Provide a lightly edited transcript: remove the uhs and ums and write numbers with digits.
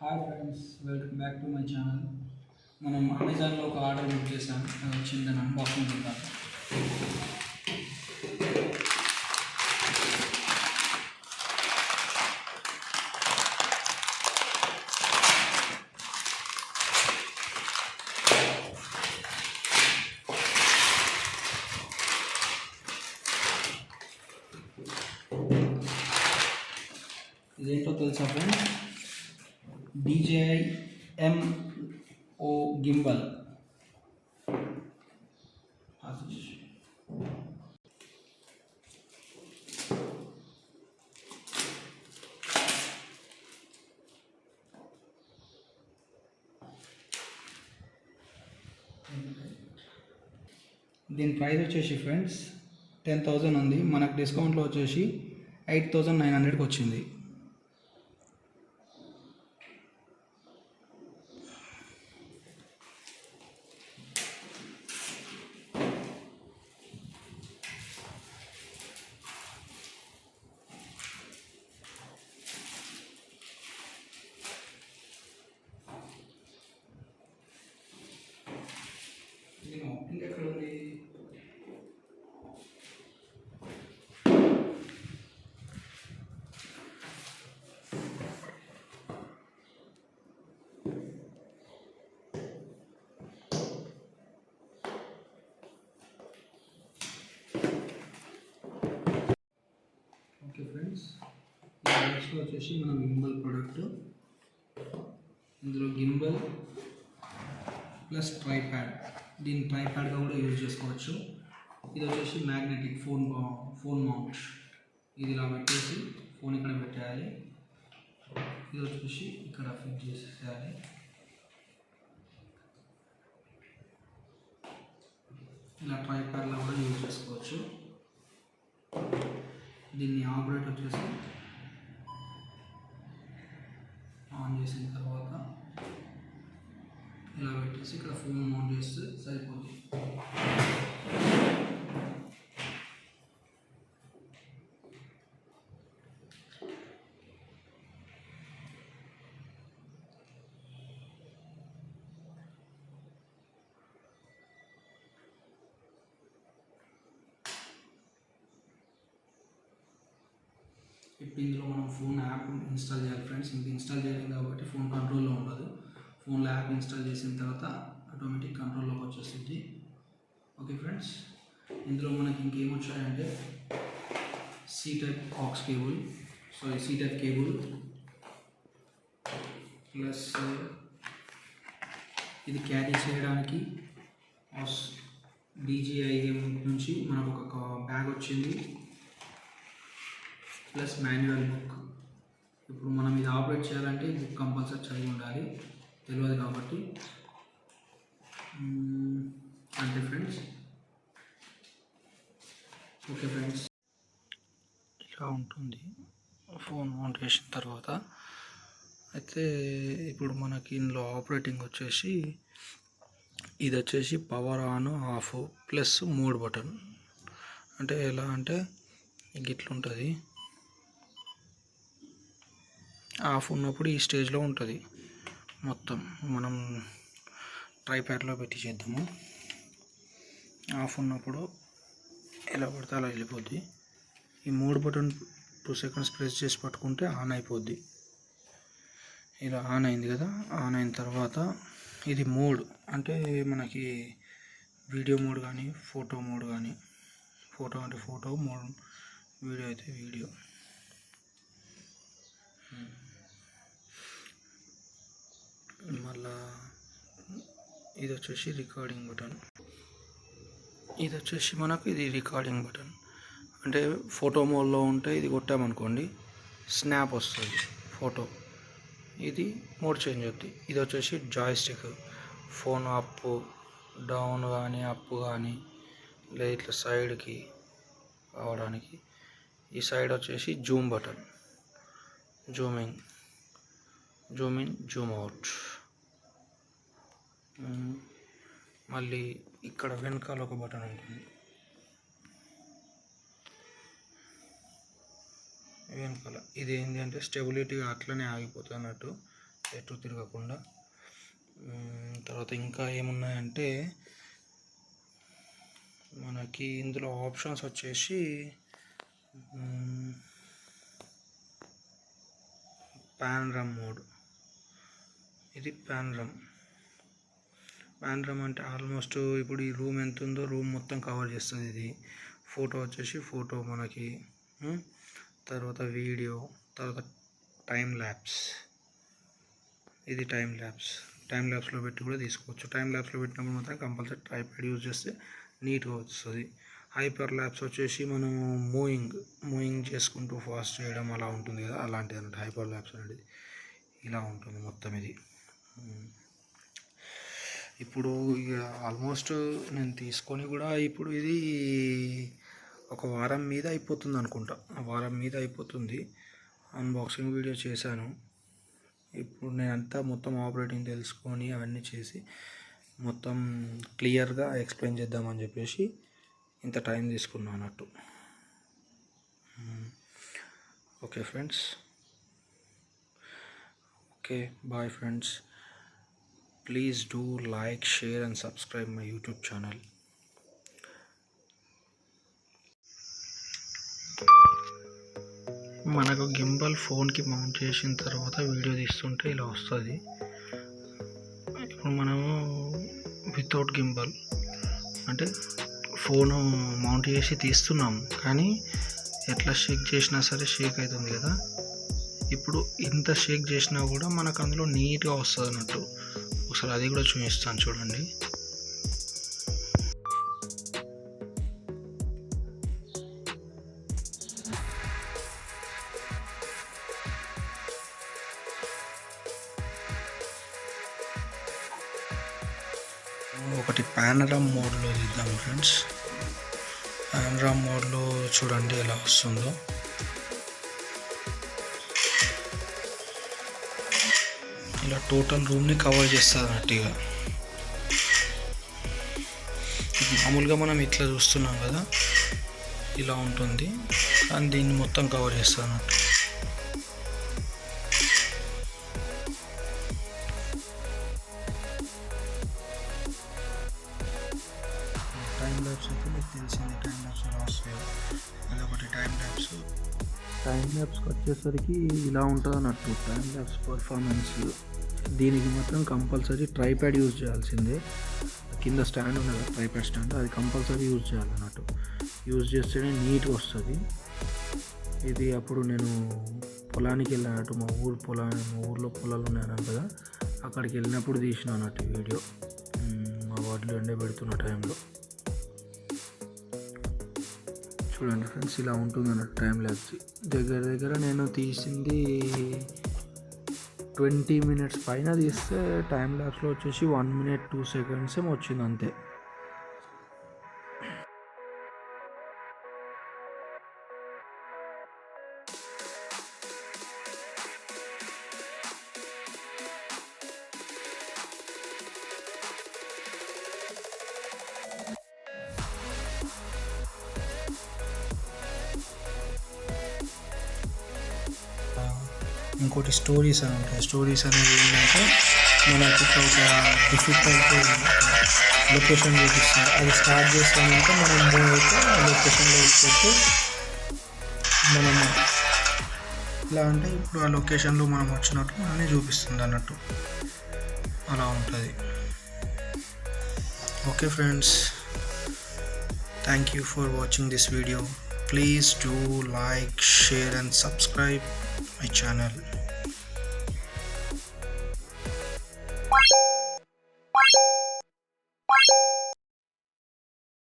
Hi friends, welcome back to my channel. మనం అమెజాన్లో ఒక ఆర్డర్ బుక్ చేసాం, అది వచ్చిందని అన్బాక్సింగ్ చేద్దాం. ఇదేంటో తెలుసా ఫ్రెండ్స్? djI MO Gimbal. దీని ప్రైస్ వచ్చేసి ఫ్రెండ్స్ 10,000 ఉంది. మనకు డిస్కౌంట్లో వచ్చేసి 8,900కి వచ్చింది. ఇంకెక్కడ ఉంది? ఓకే ఫ్రెండ్స్, ఈ బాక్స్లో వచ్చేసి మనం గింబల్ ప్రోడక్ట్, ఇందులో గింబల్ ప్లస్ ట్రైప్యాడ్. దీన్ని ట్రైప్యాడ్గా కూడా యూజ్ చేసుకోవచ్చు. ఇది వచ్చేసి మ్యాగ్నెటిక్ ఫోన్ మౌంట్. ఇది ఇలా పెట్టేసి ఫోన్ ఇక్కడ పెట్టేయాలి. ఇది వచ్చేసి ఇక్కడ ఫిట్ చేసేయాలి. ఇలా ట్రైప్యాడ్లో కూడా యూజ్ చేసుకోవచ్చు. దీన్ని ఆపరేట్ వచ్చేసి ఆన్ చేసిన తర్వాత ఇలా పెట్టేసి ఇక్కడ ఫోన్ మౌంట్ చేస్తే సరిపోతుంది. ఇప్పుడు ఇందులో మనం ఫోన్ యాప్ ఇన్స్టాల్ చేయాలి ఫ్రెండ్స్. ఇంక ఇన్స్టాల్ చేయాలి కాబట్టి ఫోన్ కంట్రోల్లో ఉండదు. ఫోన్లో యాప్ ఇన్స్టాల్ చేసిన తర్వాత ఆటోమేటిక్ కంట్రోల్లోకి వచ్చేస్తుంది. ఓకే ఫ్రెండ్స్, ఇందులో మనకి ఇంకేం వచ్చాయంటే C type aux cable, C type cable plus ఇది క్యారీ చేయడానికి djI నుంచి మనకు ఒక బ్యాగ్ వచ్చింది, ప్లస్ మాన్యువల్ బుక్. ఇప్పుడు మనం ఇది ఆపరేట్ చేయాలంటే బుక్ కంపల్సరీ చదివి ఉండాలి, తెలియదు కాబట్టి. అంతే ఫ్రెండ్స్. ఓకే ఫ్రెండ్స్, ఇలా ఉంటుంది ఫోన్ మౌంట్ చేసిన తర్వాత. అయితే ఇప్పుడు మనకి ఇందులో ఆపరేటింగ్ వచ్చేసి ఇది వచ్చేసి power on off plus mode button. అంటే ఎలా అంటే ఇట్లుంటుంది. ఆఫ్ ఉన్నప్పుడు ఈ స్టేజ్లో ఉంటుంది. మొత్తం మనం ట్రైప్యాడ్లో పెట్టి చేద్దాము. ఆఫ్ ఉన్నప్పుడు ఎలా పడితే అలా వెళ్ళిపోద్ది. ఈ మోడ్ బటన్ 2 సెకండ్స్ ప్రెస్ చేసి పట్టుకుంటే ఆన్ అయిపోద్ది. ఇలా ఆన్ అయింది కదా. ఆన్ అయిన తర్వాత ఇది మోడ్ అంటే మనకి వీడియో మోడ్ కానీ ఫోటో మోడ్ కానీ, ఫోటో అంటే ఫోటో మోడ్, వీడియో అయితే వీడియో. మళ్ళా ఇది వచ్చేసి రికార్డింగ్ బటన్. ఇది వచ్చేసి మనకు ఇది రికార్డింగ్ బటన్. అంటే ఫోటో మోడ్లో ఉంటే ఇది కొట్టామనుకోండి స్నాప్ వస్తుంది ఫోటో. ఇది మోడ్ చేంజ్ అవుతుంది. ఇది వచ్చేసి జాయ్స్టిక్, ఫోన్ అప్ డౌన్ కానీ అప్ కానీ లేదా ఇట్లా సైడ్కి కావడానికి. ఈ సైడ్ వచ్చేసి Zoom button, Zoom in, Zoom out. మళ్ళీ ఇక్కడ వెనకాల ఒక బటన్ ఉంటుంది. వెనకాల ఇది ఏంటి అంటే స్టెబిలిటీగా అట్లనే ఆగిపోతుంది అన్నట్టు. ఎటు తిరగకుండా. తర్వాత ఇంకా ఏమున్నాయంటే మనకి ఇందులో ఆప్షన్స్ వచ్చేసి పానరమ్ మోడ్. ఇది పానరమ్ అంటే ఆల్మోస్ట్ ఇప్పుడు ఈ రూమ్ ఎంత ఉందో రూమ్ మొత్తం కవర్ చేస్తుంది. ఇది ఫోటో వచ్చేసి ఫోటో మనకి, తర్వాత వీడియో, తర్వాత టైం ల్యాప్స్. ఇది టైం ల్యాప్స్లో పెట్టి కూడా తీసుకోవచ్చు. టైం ల్యాప్స్లో పెట్టినప్పుడు మాత్రం కంపల్సరీ ట్రైపాడ్ యూజ్ చేస్తే నీట్గా వస్తుంది. హైపర్ ల్యాప్స్ వచ్చేసి మనం మూవింగ్ చేసుకుంటూ ఫాస్ట్ చేయడం అలా ఉంటుంది కదా, అలాంటిది అన్నట్టు హైపర్ ల్యాప్స్ అనేది. ఇలా ఉంటుంది మొత్తం ఇది. ఇప్పుడు ఇక ఆల్మోస్ట్ నేను తీసుకొని కూడా ఇప్పుడు ఇది ఒక వారం మీద అయిపోతుంది అనుకుంటా. అన్బాక్సింగ్ వీడియో చేశాను. ఇప్పుడు నేనంతా మొత్తం ఆపరేటింగ్ తెలుసుకొని అవన్నీ చేసి మొత్తం క్లియర్గా ఎక్స్ప్లెయిన్ చేద్దామని చెప్పేసి ఇంత టైం తీసుకున్నాను అన్నట్టు. Okay friends, okay bye friends. Please do like, share and subscribe my YouTube channel. మనకు గింబల్ ఫోన్కి మౌంట్ చేసిన తర్వాత వీడియో తీస్తుంటే ఇలా వస్తుంది. ఇప్పుడు మనము వితౌట్ గింబల్ అంటే ఫోను మౌంట్ చేసి తీస్తున్నాం, కానీ ఎట్లా షేక్ చేసినా సరే షేక్ అవుతుంది కదా. ఇప్పుడు ఇంత షేక్ చేసినా కూడా మనకు అందులో నీట్గా వస్తుంది అన్నట్టు. ఒకసారి అది కూడా చూపిస్తాను చూడండి. ఒకటి పానరమ్ మోడ్లో తీద్దాం ఫ్రెండ్స్. పానరమ్ మోడ్లో చూడండి ఎలా వస్తుందో. ఇలా టోటల్ రూమ్ని కవర్ చేస్తుంది అన్నట్టుగా. మామూలుగా మనం ఇట్లా చూస్తున్నాం కదా, ఇలా ఉంటుంది, కానీ దీన్ని మొత్తం కవర్ చేస్తుంది అన్నట్టు. టైం ల్యాప్స్ అయితే మీకు తెలిసింది, టైం ల్యాప్స్ ఎలా వస్తాయో. అదొకటి టైం ల్యాప్స్కి వచ్చేసరికి ఇలా ఉంటుంది అన్నట్టు. టైం ల్యాప్స్ పర్ఫార్మెన్స్ దీనికి మాత్రం కంపల్సరీ ట్రైపాడ్ యూజ్ చేయాల్సిందే. కింద స్టాండ్ ఉన్నది ట్రైపాడ్ స్టాండ్, అది కంపల్సరీ యూజ్ చేయాలన్నట్టు. యూజ్ చేస్తేనే నీట్గా వస్తుంది. ఇది అప్పుడు నేను పొలానికి వెళ్ళినట్టు, మా ఊర్లో పొలాలు ఉన్నాయన్నాను కదా, అక్కడికి వెళ్ళినప్పుడు తీసిన అన్నట్టు వీడియో. మా వాటిలో ఎండబెడుతున్న టైంలో చూడండి ఫ్రెండ్స్, ఇలా ఉంటుంది అన్నట్టు టైం ల్యాప్స్. దగ్గర నేను తీసింది 20 minutes పైన తీస్తే టైం ల్యాప్స్లో వచ్చేసి 1 minute 2 seconds ఏమో వచ్చింది అంతే. ఇంకోటి స్టోరీస్ అని ఉంటాయి. స్టోరీస్ అనేది ఏంటంటే మనకి ఒక డిఫికల్ట్ లొకేషన్ చూపిస్తారు. అది స్టార్ట్ చేస్తామంటే మనం మూవ్ అయితే ఆ లొకేషన్లో వచ్చేసి మనము ఇలా అంటే ఇప్పుడు ఆ లొకేషన్లో మనం వచ్చినట్టు మనల్ని చూపిస్తుంది అన్నట్టు, అలా ఉంటుంది. Okay friends, thank you for watching this video. Please do like, share and subscribe my channel.